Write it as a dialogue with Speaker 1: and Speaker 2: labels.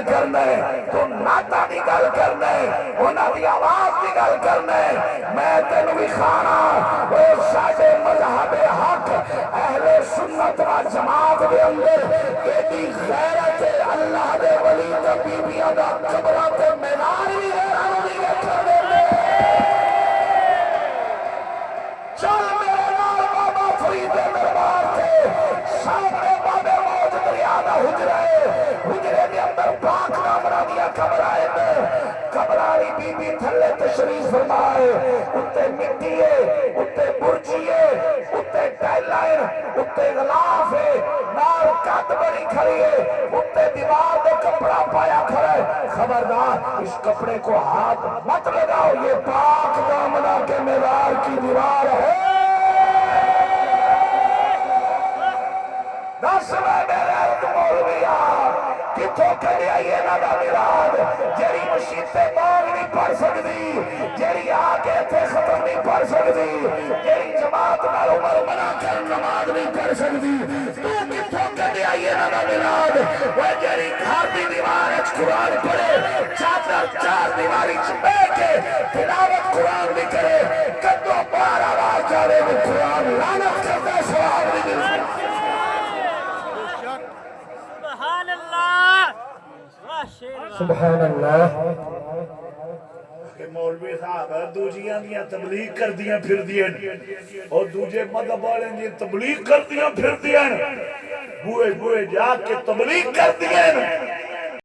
Speaker 1: کرنا ہے، تو ناتا دی گل کرنا ہے، انہاں دی آواز دی گل کرنا ہے۔ میں تینوں بھی کھانا وہ ساڈے مذہب حق اہل سنت و جماعت دے اندر ایڈی غیرت اللہ دے ولی تے بیبیاں دا قبراں تے مینار بھی غیراں نہیں ویکھن دے۔ چل میرے نال بابا فرید دربار تے سامنے بابے موج دریا دا حجرہ ہے، حجرے دے اندر پاک نامرا دیا قبر آئے قبرالی بی بی تھلے تشریف فرمائے، اتے مٹی ہے، اتے برجی ہے، اتے ٹائلائن، اتے غلاف ہے، نال کت بڑی کھڑی ہے، اتے دیوار دے کپڑا پایا کھڑا ہے۔ خبردار اس کپڑے کو ہاتھ مت لگاؤ، یہ پاک دامنہ کے مزار کی دیوار ہے۔ دس میں میرے عرض مولویا کتوں کہے آئیے نادا میراد جیری مشیطے بانگ نہیں پڑھ سکتی، جیری آگے تھے ختم نہیں پڑھ سکتی، جیری جماعت نال عمر منا کر نماز نہیں پڑھ سکتی، تو کتوں کہے آئیے نادا میراد وہ جیری گھر دی دیوار اچھ قرآن پڑھے، چادر چار دیواری چپے کے تلاوت قرآن بھی کرے، کدوں بار آواز جانے وہ قرآن لعنت کرتا سواب نہیں ملتا۔
Speaker 2: سبحان اللہ۔
Speaker 3: کہ مولوی صاحب دوجیاں دیاں تبلیغ کر دیاں پھر دیاں اور دوجے مذہب والے دیاں تبلیغ کر دیاں پھر دیاں بوئے بوئے جا کے تبلیغ کر دیاں